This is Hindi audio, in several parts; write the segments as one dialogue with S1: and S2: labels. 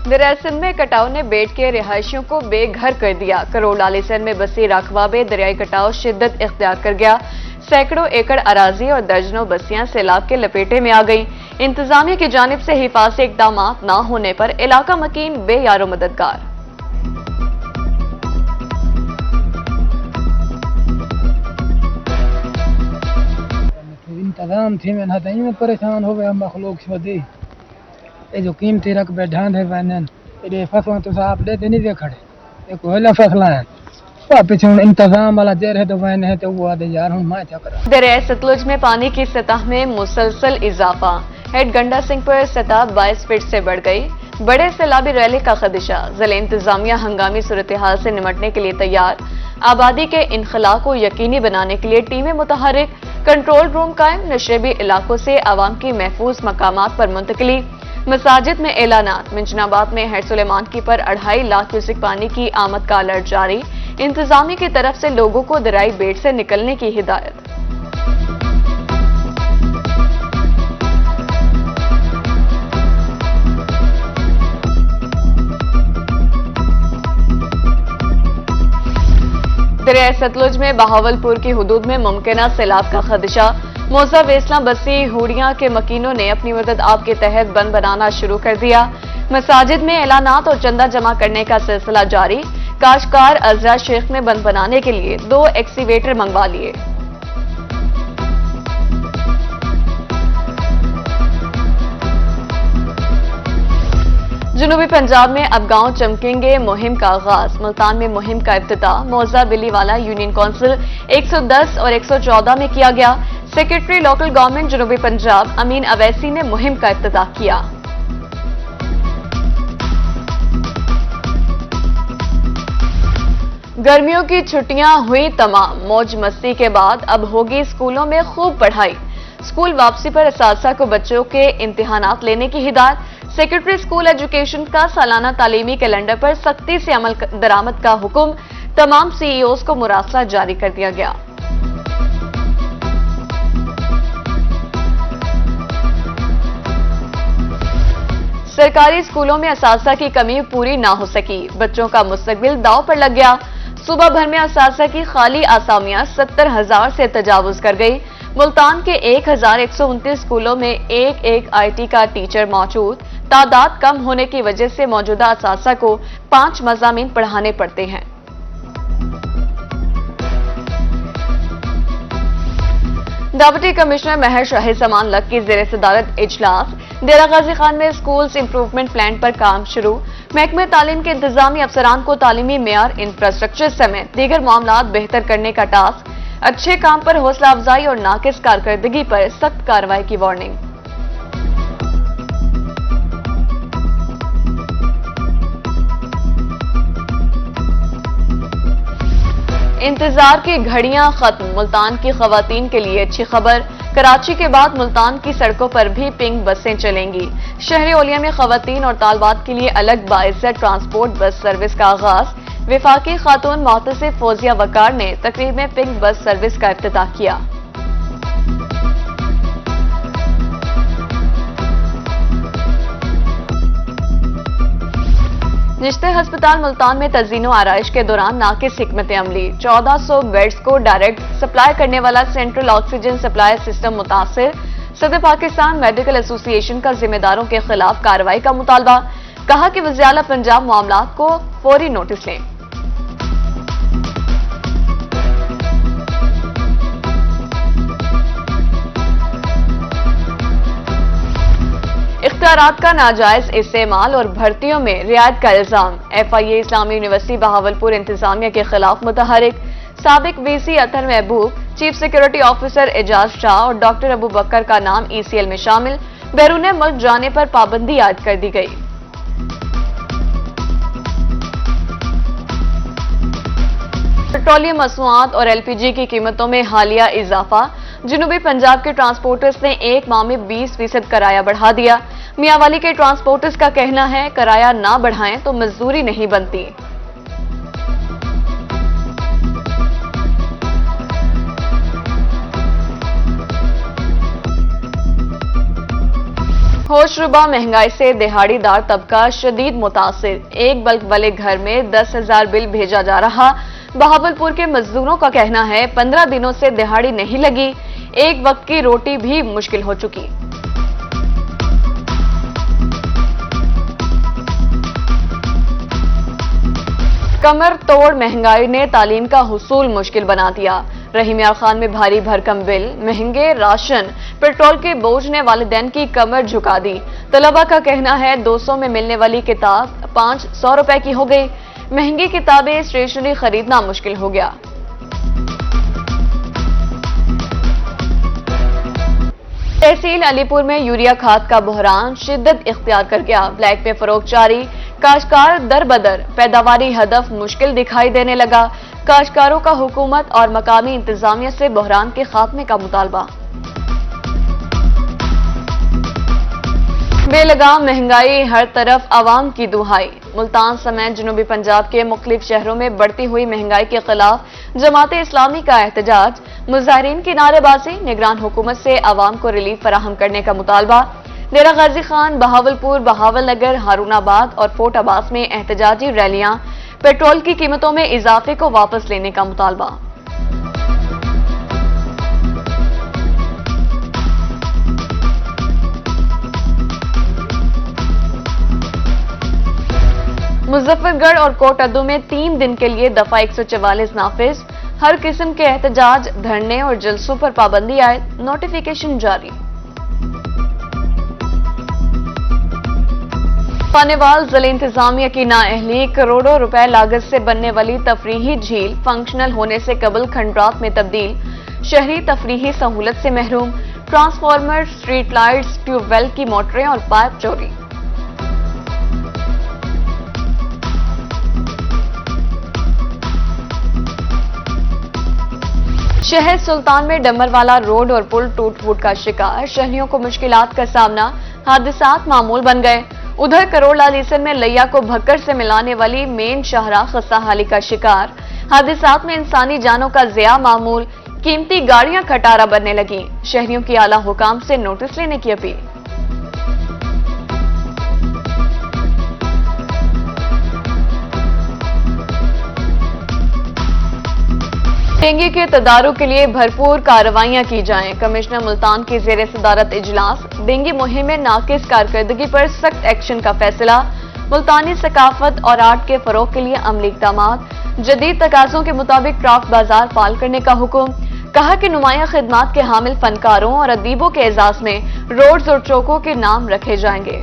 S1: दरियासिंध में कटाव ने बेट के रिहायशियों को बेघर कर दिया। करोड़ लालीसर में बसी राखवाबे दरियाई कटाव शिद्दत इख्तियार कर गया। सैकड़ों एकड़ अराजी और दर्जनों बस्तियां सैलाब के लपेटे में आ गईं। इंतजामिया की जानिब से हिफाजती इकदाम न होने पर इलाका मकीन बेयारो मददगार।
S2: इंतजाम थी में परेशान हो गया मखलूक से ये जो कीमती रकबे ढांढे वैन ये फसलों तो आप देते नहीं दे खड़े ये कोयला फसला है पीछे इंतजाम वाला जेर है तो वैन है तो वो आदे यार हूँ मैं क्या करा।
S1: दरिया सतलुज में पानी की सतह में मुसलसल इजाफा। हेड गंडा सिंह पर सतह 22 फीट से बढ़ गई। बड़े सैलाबी रैली का खदशा। जिला इंतजामिया हंगामी सूरत हाल से निमटने के लिए तैयार। आबादी के इनखला को यकीनी बनाने के लिए टीमें मुतहरिक। कंट्रोल रूम कायम। नशेबी इलाकों से आवाम की महफूज मकामात पर मुंतकिली। मसाजिद में एलानात। मिंजनाबाद में हेड सुलेमान की पर 2.5 लाख क्यूसिक पानी की आमद का अलर्ट जारी। इंतजामिया की तरफ से लोगों को दरियाई बेट से निकलने की हिदायत। दरिया सतलुज में बहावलपुर की हुदूद में मुमकिना सैलाब का खदशा। मोजा वेसला बस्ती हुड़िया के मकीनों ने अपनी मदद आप के तहत बंद बनाना शुरू कर दिया। मसाजिद में एलानात और चंदा जमा करने का सिलसिला जारी। काश्तकार अजरा शेख ने बंद बनाने के लिए 2 एक्सीवेटर मंगवा लिए। जनूबी पंजाब में अब गांव चमकेंगे मुहिम का आगाज। मुल्तान में मुहिम का इफ्तिताह मौजा बिलीवाला यूनियन काउंसिल 110 और 114 में किया गया। सेक्रेटरी लोकल गवर्नमेंट जनूबी पंजाब अमीन अवैसी ने मुहिम का इफ्तिताह किया। गर्मियों की छुट्टियां हुई तमाम। मौज मस्ती के बाद अब होगी स्कूलों में खूब पढ़ाई। स्कूल वापसी पर असातिज़ा को बच्चों के इम्तिहानात लेने की हिदायत। सेक्रेटरी स्कूल एजुकेशन का सालाना तालीमी कैलेंडर पर सख्ती से अमल दरामद का हुक्म। तमाम सीईओज को मुरासला जारी कर दिया गया। सरकारी स्कूलों में असातिज़ा की कमी पूरी ना हो सकी। बच्चों का मुस्तकबिल दांव पर लग गया। सूबा भर में असातिज़ा की खाली आसामियां 70,000 से तजावुज कर गई। मुल्तान के 1129 स्कूलों में एक आईटी का टीचर मौजूद। तादाद कम होने की वजह से मौजूदा असातिज़ा को 5 मज़ामीन पढ़ाने पड़ते हैं। डिप्टी कमिश्नर महर शाहिद समान लक की ज़ेर सदारत इजलास। डेरा गाजी खान में स्कूल्स इंप्रूवमेंट प्लान पर काम शुरू। महकमे तालीम के इंतजामी अफसरान को तालीमी मेयार, इंफ्रास्ट्रक्चर समेत दीगर मामलात बेहतर करने का टास्क। अच्छे काम पर हौसला अफजाई और नाकिस कारकर्दगी पर सख्त कार्रवाई की वार्निंग। इंतजार की घड़ियां खत्म। मुल्तान की खवातीन के लिए अच्छी खबर। कराची के बाद मुल्तान की सड़कों पर भी पिंक बसें चलेंगी। शहरी ओलिया में खवातीन और तालबात के लिए अलग बाइज्जत ट्रांसपोर्ट बस सर्विस का आगाज। विफाकी खातून मोहतसिब फौजिया वकार ने तकरीब में पिंक बस सर्विस का इफ्तिताह किया। निश्ते हस्पताल मुल्तान में तज़ीनो आराइश के दौरान नाकिस हिकमत अमली। 1400 बेड्स को डायरेक्ट सप्लाई करने वाला सेंट्रल ऑक्सीजन सप्लाई सिस्टम मुतासिर। सदर पाकिस्तान मेडिकल एसोसिएशन का जिम्मेदारों के खिलाफ कार्रवाई का मुतालबा। कहा कि वज़ीर आला पंजाब मामलात को फौरी नोटिस लें। इख्तियारात का नाजायज इस्तेमाल और भर्तियों में रियायत का इल्जाम। FIA इस्लामी यूनिवर्सिटी बहावलपुर इंतजामिया के खिलाफ मुतहरिक। साबिक VC Athar Mahboob, chief security officer Ejaz Shah और डॉक्टर अबू बकर का नाम ECL में शामिल। बैरून मुल्क जाने पर पाबंदी आयद कर दी गई। पेट्रोलियम मसनूआत और LPG की कीमतों में हालिया इजाफा। जनूबी पंजाब के ट्रांसपोर्टर्स ने एक माह में 20% किराया बढ़ा दिया। मियांवाली के ट्रांसपोर्टर्स का कहना है किराया ना बढ़ाएं तो मजदूरी नहीं बनती। होशरुबा महंगाई से दिहाड़ीदार तबका शदीद मुतासिर। एक बल्ब वाले घर में 10,000 बिल भेजा जा रहा। बहावलपुर के मजदूरों का कहना है 15 दिनों से दिहाड़ी नहीं लगी, एक वक्त की रोटी भी मुश्किल हो चुकी। कमर तोड़ महंगाई ने तालीम का हुसूल मुश्किल बना दिया। रहीम यार खान में भारी भरकम बिल, महंगे राशन, पेट्रोल के बोझ ने वालिदैन की कमर झुका दी। तलबा का कहना है 200 में मिलने वाली किताब 500 रुपए की हो गई। महंगी किताबें, स्टेशनरी खरीदना मुश्किल हो गया। तहसील अलीपुर में यूरिया खाद का बहरान शिद्दत इख्तियार कर गया। ब्लैक में फरोख्त जारी, काश्तकार दर बदर, पैदावारी हदफ मुश्किल दिखाई देने लगा। काश्तकारों का हुकूमत और मकामी इंतजामिया से बहरान के खात्मे का मुतालबा। बेलगाम महंगाई, हर तरफ आवाम की दुहाई। मुल्तान समेत जनूबी पंजाब के मुख्तलिफ शहरों में बढ़ती हुई महंगाई के खिलाफ जमात इस्लामी का एहतजाज, मुजाहिरीन की नारेबाजी, निगरान हुकूमत से आवाम को रिलीफ फराहम करने का मुतालबा। डेरा गाजी खान, बहावलपुर, बहावल नगर, हारूनाबाद और फोर्ट अब्बास में एहतजाजी रैलियां, पेट्रोल की कीमतों में इजाफे को वापस लेने का मुतालबा। मुजफ्फरगढ़ और कोटअद्दू में 3 दिन के लिए दफा 144 नाफिज। हर किस्म के एहतजाज, धरने और जलसों पर पाबंदी आए, नोटिफिकेशन जारी। पानेवाल जिले इंतजामिया की नाअहली, करोड़ों रुपए लागत से बनने वाली तफरीही झील फंक्शनल होने से कबल खंडरात में तब्दील। शहरी तफरीही सहूलत से महरूम, ट्रांसफार्मर, स्ट्रीट लाइट्स, ट्यूबवेल की मोटरें और पाइप चोरी। शहर सुल्तान में डमरवाला रोड और पुल टूट फूट का शिकार, शहरियों को मुश्किलात का सामना, हादसात मामूल बन गए। उधर करोड़लाल ईसन में लैया को भक्कर से मिलाने वाली मेन शाहराह खस्ताहाली का शिकार, हादसात में इंसानी जानों का ज़िया मामूल, कीमती गाड़ियां खटारा बनने लगी। शहरियों की आला हुकाम से नोटिस लेने की अपील। डेंगू के तदारुक के लिए भरपूर कार्रवाइयां की जाएं। कमिश्नर मुल्तान की ज़ेर सदारत इजलास। डेंगू मुहिम में नाकिस कारकर्दगी पर सख्त एक्शन का फैसला। मुल्तानी सकाफत और आर्ट के फरोग के लिए अमली इक़दामात। जदीद तकाज़ों के मुताबिक क्राफ्ट बाजार फाल करने का हुक्म। कहा कि नुमाया खिदमात के हामिल फनकारों और अदीबों के एजाज में रोड्स और चौकों के नाम रखे जाएंगे।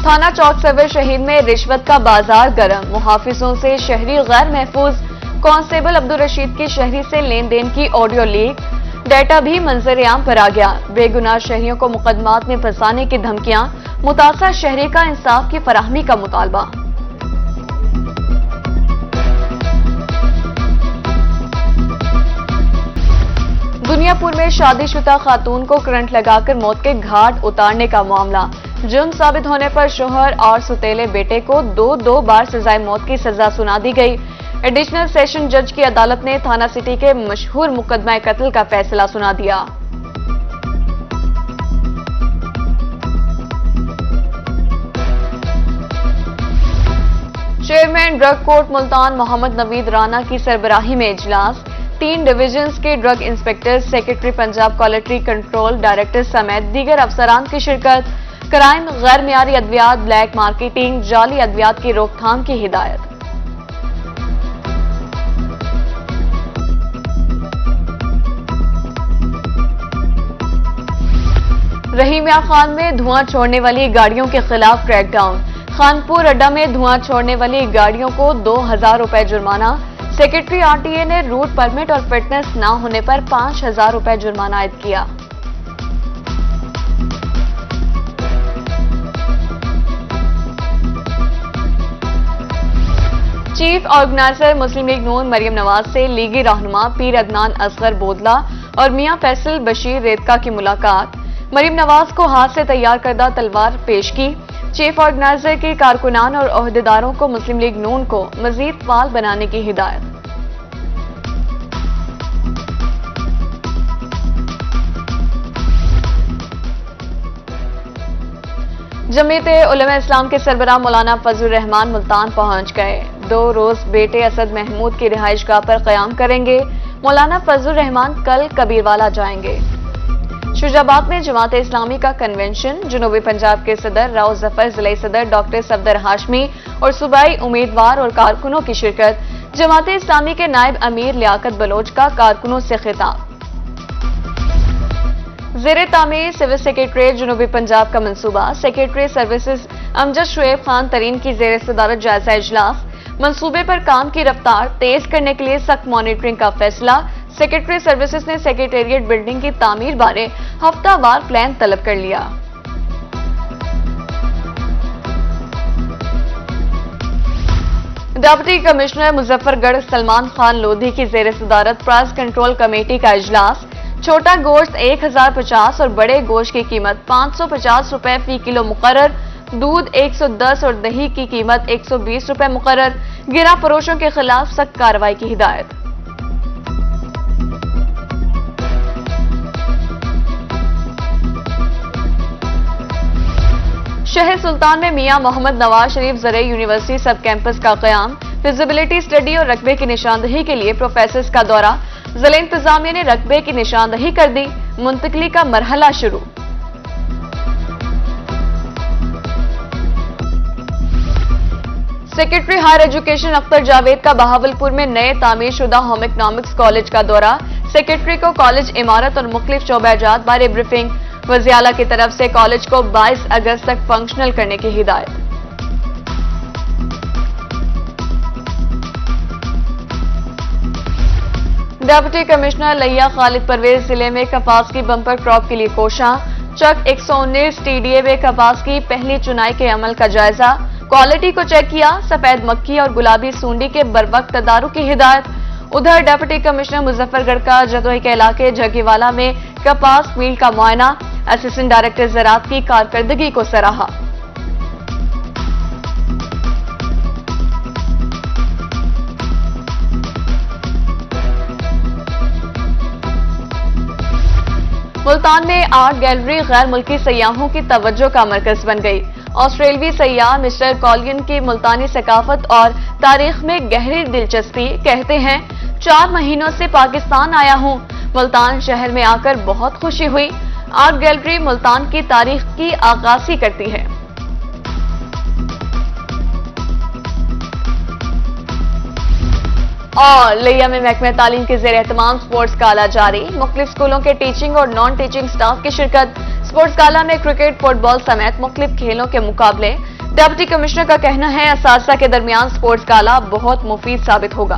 S1: थाना चौक सवर शहीद में रिश्वत का बाजार गर्म। मुहाफिजों से शहरी गैर महफूज। कांस्टेबल अब्दुल रशीद की शहरी से लेन देन की ऑडियो लीक, डेटा भी मंजर आम पर आ गया। बेगुनाह शहरियों को मुकदमात में फंसाने की धमकियां, मुतासर शहरी का इंसाफ की फराहमी का मुतालबा। दुनियापुर में शादीशुदा खातून को करंट लगाकर मौत के घाट उतारने का मामला। जुर्म साबित होने पर शोहर और सुतेले बेटे को दो बार सजाए मौत की सजा सुना दी गई। एडिशनल सेशन जज की अदालत ने थाना सिटी के मशहूर मुकदमा कत्ल का फैसला सुना दिया। Chairman drug court Multan Mohammad Naveed Rana की सरबराही में इजलास। 3 डिवीजन्स के drug inspector, secretary Punjab quality control director समेत दीगर अफसरान की शिरकत। क्राइम, गैर मियारी अद्वियात, ब्लैक मार्केटिंग, जाली अद्वियात की रोकथाम की हिदायत। रहीम यार खान में धुआं छोड़ने वाली गाड़ियों के खिलाफ क्रैकडाउन। खानपुर अड्डा में धुआं छोड़ने वाली गाड़ियों को 2000 रुपए जुर्माना। सेक्रेटरी आरटीए ने रूट परमिट और फिटनेस न होने पर 5000 रुपए जुर्माना आयद किया। चीफ ऑर्गेनाइजर मुस्लिम लीग नून मरियम नवाज से लीगी रहनुमा पीर अदनान असगर बोदला और मियां फैसल बशीर रेतका की मुलाकात। मरियम नवाज को हाथ से तैयार करदा तलवार पेश की। चीफ ऑर्गेनाइजर की कारकुनान और ओहदेदारों को मुस्लिम लीग नून को मजीद फाल बनाने की हिदायत। जमीयत उलमा इस्लाम के सरबराह मौलाना फजलुर रहमान मुल्तान पहुंच गए। 2 रोज बेटे असद महमूद की रिहाइशगाह पर कयाम करेंगे। मौलाना फजलुर रहमान कल कबीरवाला जाएंगे। शुजाबाद में जमात इस्लामी का कन्वेंशन, जनूबी पंजाब के सदर राव जफर, जिले सदर डॉक्टर सफदर हाशमी और सूबाई उम्मीदवार और कारकुनों की शिरकत। जमात इस्लामी के नायब अमीर लियाकत बलोच का कारकुनों से खिताब। ज़ेरे तामीर सिविल सेक्रेटरीट जनूबी पंजाब का मंसूबा। सेक्रेटरी सर्विसेज अमजद शुएब खान तरीन की ज़ेरे सदारत जायजा इजलास। मंसूबे पर काम की रफ्तार तेज करने के लिए सख्त मॉनिटरिंग का फैसला। सेक्रेटरी सर्विसेज ने सेक्रेटेरिएट बिल्डिंग की तामीर बारे हफ्तावार प्लान तलब कर लिया। डिप्टी कमिश्नर मुजफ्फरगढ़ सलमान खान लोधी की ज़ेरे सदारत प्राइस कंट्रोल कमेटी का इजलास। छोटा गोश्त 1050 और बड़े गोश्त की कीमत 550 रुपए फी किलो मुकर्रर। दूध 110 और दही की कीमत 120 रुपए मुकर्रर। गिरा फरोशों के खिलाफ सख्त कार्रवाई की हिदायत। शहर सुल्तान में मियां मोहम्मद नवाज शरीफ ज़रे यूनिवर्सिटी सब कैंपस का क़याम। फिजिबिलिटी स्टडी और रकबे की निशानदही के लिए प्रोफेसर्स का दौरा। जिला इंतजामिया ने रकबे की निशानदही कर दी। मुंतकली का मरहला शुरू। Secretary higher education Akhtar Javed का बहावलपुर में नए तामीर शुदा होम इकनॉमिक्स कॉलेज का दौरा। सेक्रेटरी को कॉलेज इमारत और मुख्तलिफ शोबाजात बारे ब्रीफिंग। वज़ीर आला की तरफ से कॉलेज को 22 अगस्त तक फंक्शनल करने की हिदायत। डिप्टी कमिश्नर लिया खालिद परवेज जिले में कपास की बंपर क्रॉप के लिए कोशां। चक 119 TDA में कपास की पहली चुनाई के अमल का जायजा। क्वालिटी को चेक किया। सफेद मक्खी और गुलाबी सूंडी के बरवक्त तदारुक की हिदायत। उधर डिप्टी कमिश्नर मुजफ्फरगढ़ का जदोई के इलाके जगीवाला में कपास मिल का मुआयना। असिस्टेंट डायरेक्टर ज़राअत की कारकर्दगी को सराहा। मुल्तान में आर्ट गैलरी गैर मुल्की सयाहों की तवज्जो का मरकज बन गई। ऑस्ट्रेलवी सयाह मिस्टर कॉलियन की मुल्तानी सकाफत और तारीख में गहरी दिलचस्पी। कहते हैं 4 महीनों से पाकिस्तान आया हूं, मुल्तान शहर में आकर बहुत खुशी हुई। आर्ट गैलरी मुल्तान की तारीख की आगाज़ी करती है। और लिया में महकमे तालीम के ज़ेर एहतमाम स्पोर्ट्स गाला जारी। मुख्तलिफ स्कूलों के टीचिंग और नॉन टीचिंग स्टाफ की शिरकत। स्पोर्ट्स गाला में क्रिकेट, फुटबॉल समेत मुख्तलिफ खेलों के मुकाबले। डिप्टी कमिश्नर का कहना है असातिज़ा के दरमियान स्पोर्ट्स गाला बहुत मुफीद साबित होगा।